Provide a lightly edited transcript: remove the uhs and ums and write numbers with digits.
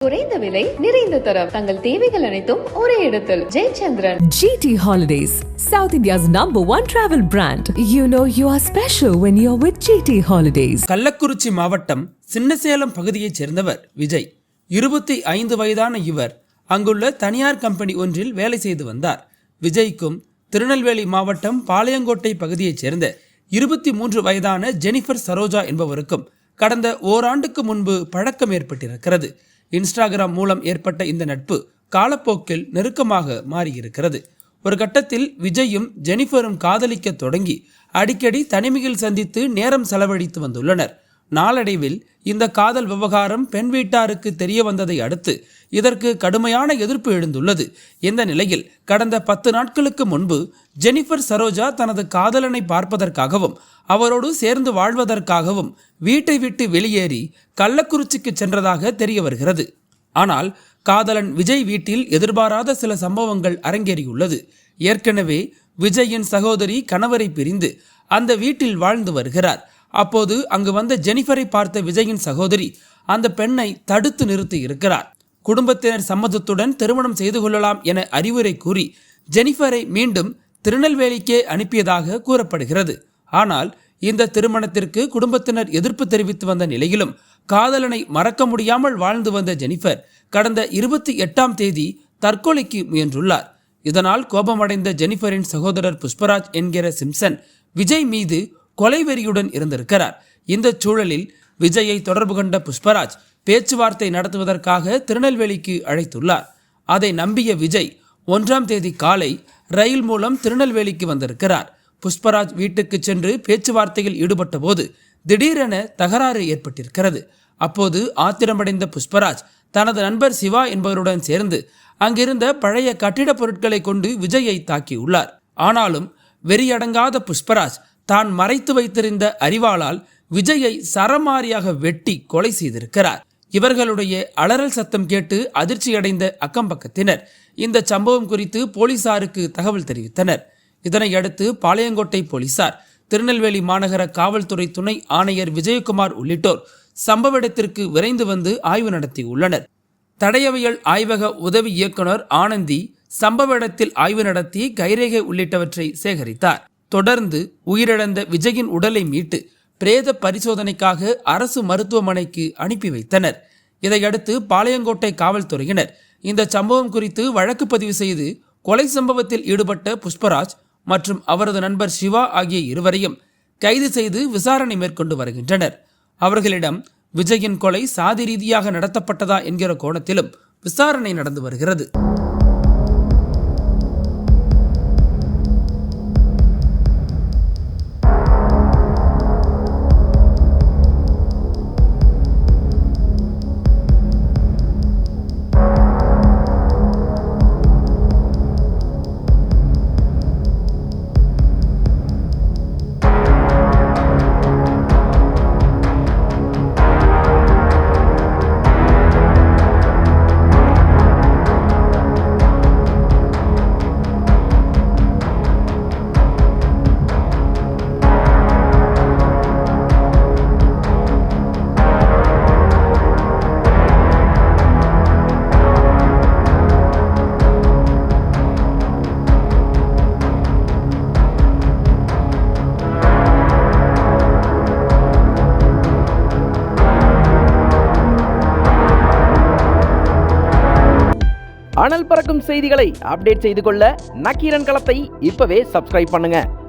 குறைந்த விலை நிறைந்த தரம் தங்கள் தேவைகள் அனைத்தும் ஒரே இடத்தில் Jayachandran. GT Holidays, South India's #1 travel brand. You know you are special when you're with GT Holidays. Kallakurichi மாவட்டம் சின்னசேலம் பகுதியைச் சேர்ந்தவர் விஜய். 25 வயதான இவர் அங்குள்ள தனியார் கம்பெனி ஒன்றில் வேலை செய்து வந்தார். விஜய்க்கும் திருநெல்வேலி மாவட்டம் பாளையங்கோட்டை பகுதியைச் சேர்ந்த 23 வயதான ஜெனிஃபர் சரோஜா என்பவருக்கும் கடந்த ஓராண்டுக்கு முன்பு பழக்கம் ஏற்பட்டிருக்கிறது. இன்ஸ்டாகிராம் மூலம் ஏற்பட்ட இந்த நட்பு காலப்போக்கில் நெருக்கமாக மாறியிருக்கிறது. ஒரு கட்டத்தில் விஜயும் ஜெனிஃபரும் காதலிக்க தொடங்கி அடிக்கடி தனிமையில் சந்தித்து நேரம் செலவழித்து வந்துள்ளனர். நாளடைவில் இந்த காதல் விவகாரம் பெண் வீட்டாருக்கு தெரிய வந்ததை அடுத்து இதற்கு கடுமையான எதிர்ப்பு எழுந்துள்ளது. இந்த நிலையில் கடந்த 10 நாட்களுக்கு முன்பு ஜெனிஃபர் சரோஜா தனது காதலனை பார்ப்பதற்காகவும் அவரோடு சேர்ந்து வாழ்வதற்காகவும் வீட்டை விட்டு வெளியேறி கள்ளக்குறிச்சிக்கு சென்றதாக தெரிய வருகிறது. ஆனால் காதலன் விஜய் வீட்டில் எதிர்பாராத சில சம்பவங்கள் அரங்கேறியுள்ளது. ஏற்கனவே விஜயின் சகோதரி கணவரை பிரிந்து அந்த வீட்டில் வாழ்ந்து வருகிறார். அப்போது அங்கு வந்த ஜெனிஃபரை பார்த்த விஜயின் சகோதரி அந்த பெண்ணை தடுத்து நிறுத்தி இருக்கிறார். குடும்பத்தினர் சம்மதத்துடன் திருமணம் செய்து கொள்ளலாம் என அறிவுரை கூறி ஜெனிஃபரை மீண்டும் திருநெல்வேலிக்கே அனுப்பியதாக கூறப்படுகிறது. ஆனால் இந்த திருமணத்திற்கு குடும்பத்தினர் எதிர்ப்பு தெரிவித்து வந்த நிலையிலும் காதலனை மறக்க முடியாமல் வாழ்ந்து வந்த ஜெனிஃபர் கடந்த 28ஆம் தேதி தற்கொலைக்கு முயன்றுள்ளார். இதனால் கோபமடைந்த ஜெனிஃபரின் சகோதரர் புஷ்பராஜ் என்கிற சிம்சன் விஜய் மீது கொலைவெறியுடன் இருந்திருக்கிறார். இந்த சூழலில் விஜயை தொடர்பு கொண்ட புஷ்பராஜ் பேச்சுவார்த்தை நடத்துவதற்காக திருநெல்வேலிக்கு அழைத்துள்ளார். அதை நம்பிய விஜய் 1ஆம் தேதி காலை ரயில் மூலம் திருநெல்வேலிக்கு வந்திருக்கிறார். புஷ்பராஜ் வீட்டுக்கு சென்று பேச்சுவார்த்தையில் ஈடுபட்ட போது திடீரென தகராறு ஏற்பட்டிருக்கிறது. அப்போது ஆத்திரமடைந்த புஷ்பராஜ் தனது நண்பர் சிவா என்பவருடன் சேர்ந்து அங்கிருந்த பழைய கட்டிடப் பொருட்களை கொண்டு விஜயை தாக்கியுள்ளார். ஆனாலும் வெறியடங்காத புஷ்பராஜ் தான் மறைத்து வைத்திருந்த அரிவாளால் விஜயை சரமாரியாக வெட்டி கொலை செய்திருக்கிறார். இவர்களுடைய அலறல் சத்தம் கேட்டு அதிர்ச்சியடைந்த அக்கம்பக்கத்தினர் இந்த சம்பவம் குறித்து போலீசாருக்கு தகவல் தெரிவித்தனர். இதனையடுத்து பாளையங்கோட்டை போலீசார், திருநெல்வேலி மாநகர காவல்துறை துணை ஆணையர் விஜயகுமார் உள்ளிட்டோர் சம்பவ இடத்திற்கு விரைந்து வந்து ஆய்வு நடத்தியுள்ளனர். தடயவியல் ஆய்வக உதவி இயக்குனர் ஆனந்தி சம்பவ இடத்தில் ஆய்வு நடத்தி கைரேகை உள்ளிட்டவற்றை சேகரித்தார். தொடர்ந்து உயிரிழந்த விஜயின் உடலை மீட்டு பிரேத பரிசோதனைக்காக அரசு மருத்துவமனைக்கு அனுப்பி வைத்தனர். இதையடுத்து பாளையங்கோட்டை காவல்துறையினர் இந்த சம்பவம் குறித்து வழக்கு பதிவு செய்து கொலை சம்பவத்தில் ஈடுபட்ட புஷ்பராஜ் மற்றும் அவரது நண்பர் சிவா ஆகிய இருவரையும் கைது செய்து விசாரணை மேற்கொண்டு வருகின்றனர். அவர்களிடம் விஜயின் கொலை சாதி ரீதியாக நடத்தப்பட்டதா என்கிற கோணத்திலும் விசாரணை நடந்து வருகிறது. அனல் பறக்கும் செய்திகளை அப்டேட் செய்து கொள்ள நக்கீரன் களத்தை இப்பவே சப்ஸ்கிரைப் பண்ணுங்க.